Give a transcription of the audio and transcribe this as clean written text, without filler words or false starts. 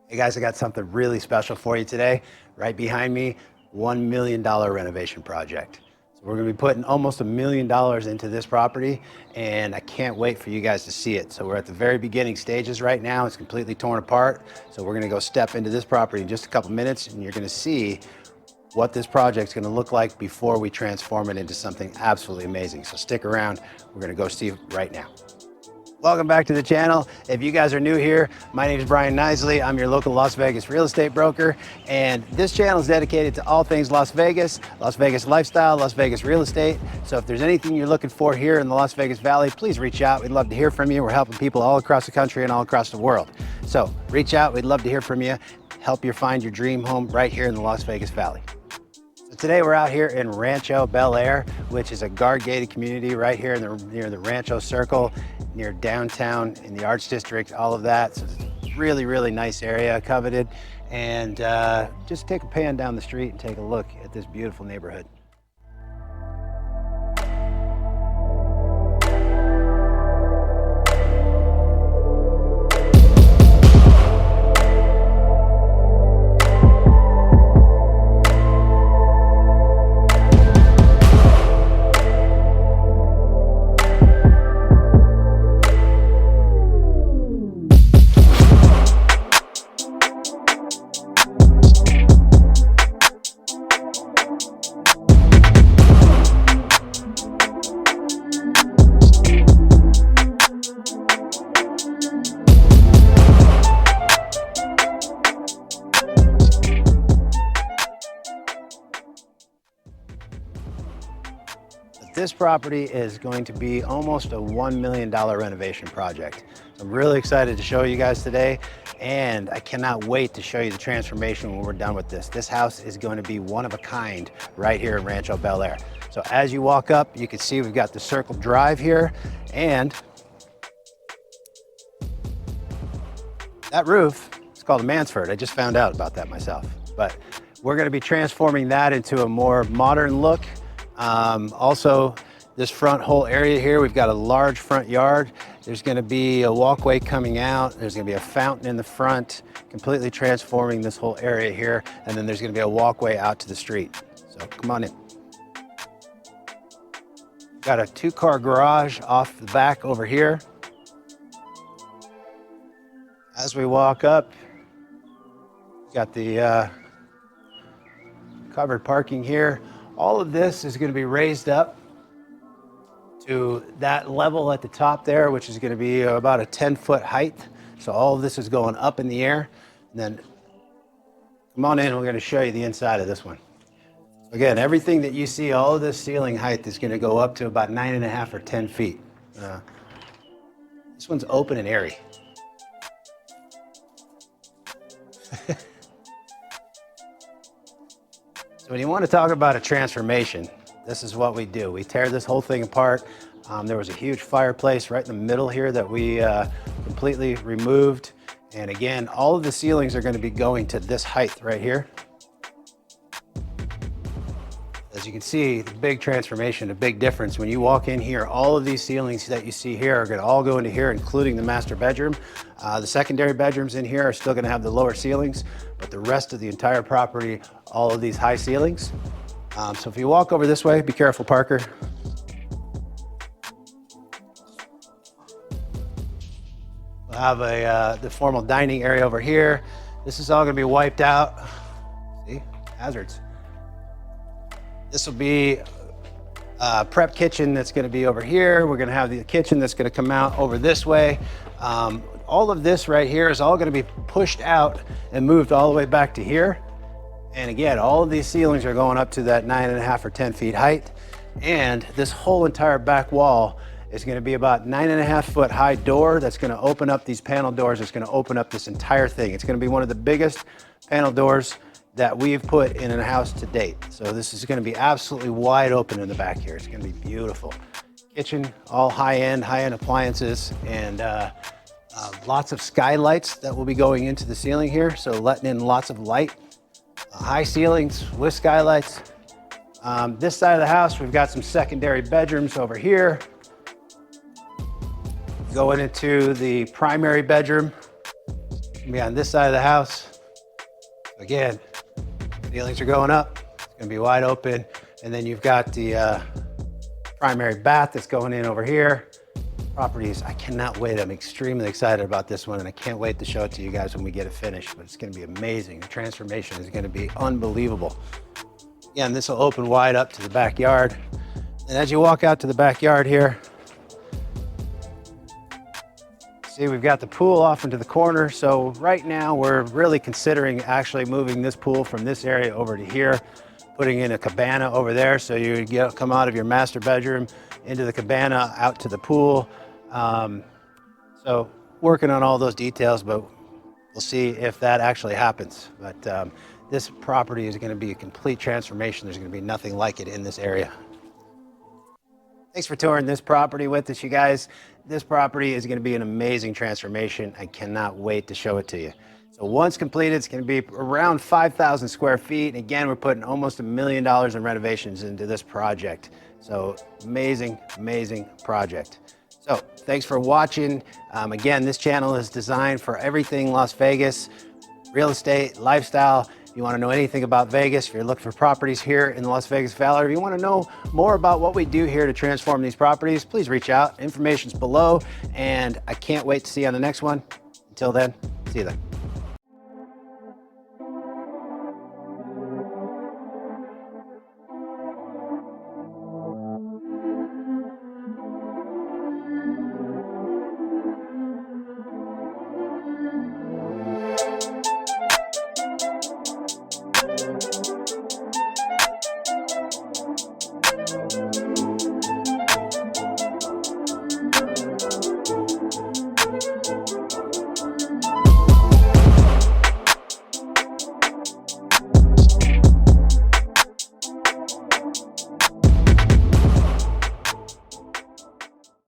Hey guys, I got something really special for you today. Right behind me, $1 million renovation project. So we're gonna be putting almost $1 million into this property, and I can't wait for you guys to see it. So we're at the very beginning stages right now. It's completely torn apart. So we're gonna go step into this property in just a couple minutes, and you're gonna see what this project's gonna look like before we transform it into something absolutely amazing. So stick around, we're gonna go see right now. Welcome back to the channel. If you guys are new here, my name is Bryan Knisley. I'm your local Las Vegas real estate broker, and this channel is dedicated to all things Las Vegas lifestyle, Las Vegas real estate. So if there's anything you're looking for here in the Las Vegas Valley, please reach out. We'd love to hear from you. We're helping people all across the country and all across the world. So reach out. We'd love to hear from you. Help you find your dream home right here in the Las Vegas Valley. Today we're out here in Rancho Bel Air, which is a guard-gated community right here near the Rancho Circle, near downtown in the Arts District, all of that. So it's a really, really nice area, coveted. And just take a pan down the street and take a look at this beautiful neighborhood. This property is going to be almost a $1 million renovation project. I'm really excited to show you guys today, and I cannot wait to show you the transformation when we're done with this. This house is going to be one of a kind right here in Rancho Bel Air. So as you walk up, you can see we've got the circle drive here, and that roof is called a Mansford. I just found out about that myself, but we're going to be transforming that into a more modern look. Also, this front whole area here, we've got a large front yard. There's going to be a walkway coming out. There's going to be a fountain in the front, completely transforming this whole area here. And then there's going to be a walkway out to the street. So come on in. Got a 2-car garage off the back over here. As we walk up, got the covered parking here. All of this is going to be raised up to that level at the top there, which is going to be about a 10-foot height. So all of this is going up in the air. And then come on in, we're going to show you the inside of this one. Again, everything that you see, all of this ceiling height is going to go up to about 9.5 or 10 feet. This one's open and airy. So when you want to talk about a transformation, this is what we do. We tear this whole thing apart. There was a huge fireplace right in the middle here that we completely removed. And again, all of the ceilings are going to be going to this height right here. As you can see, the big transformation, the big difference. When you walk in here, all of these ceilings that you see here are going to all go into here, including the master bedroom. The secondary bedrooms in here are still going to have the lower ceilings, but the rest of the entire property, all of these high ceilings. So if you walk over this way, be careful, Parker. We'll have the formal dining area over here. This is all going to be wiped out. See, hazards. This will be a prep kitchen that's going to be over here. We're going to have the kitchen that's going to come out over this way. All of this right here is all going to be pushed out and moved all the way back to here. And again, all of these ceilings are going up to that 9.5 or 10 feet height. And this whole entire back wall is going to be about 9.5-foot high door that's going to open up these panel doors. It's going to open up this entire thing. It's going to be one of the biggest panel doors that we've put in a house to date. So this is going to be absolutely wide open in the back here. It's going to be beautiful. Kitchen, all high-end appliances, and lots of skylights that will be going into the ceiling here. So letting in lots of light. High ceilings with skylights. This side of the house, we've got some secondary bedrooms over here. Going into the primary bedroom. gonna be on this side of the house. Again, ceilings are going up. It's gonna be wide open. And then you've got the primary bath that's going in over here. Properties, I cannot wait. I'm extremely excited about this one, and I can't wait to show it to you guys when we get it finished, but it's gonna be amazing. The transformation is gonna be unbelievable. Again, this will open wide up to the backyard. And as you walk out to the backyard here, see, we've got the pool off into the corner. So right now we're really considering actually moving this pool from this area over to here, putting in a cabana over there. So you come out of your master bedroom into the cabana, out to the pool. So working on all those details, but we'll see if that actually happens. But this property is going to be a complete transformation. There's going to be nothing like it in this area. Thanks for touring this property with us, you guys. This property is going to be an amazing transformation. I cannot wait to show it to you. So once completed, it's going to be around 5,000 square feet. And again, we're putting almost $1 million in renovations into this project. So amazing, amazing project. So thanks for watching. Again, this channel is designed for everything Las Vegas, real estate, lifestyle. If you want to know anything about Vegas, if you're looking for properties here in the Las Vegas Valley, or if you want to know more about what we do here to transform these properties, please reach out. Information's below, and I can't wait to see you on the next one. Until then, see you then.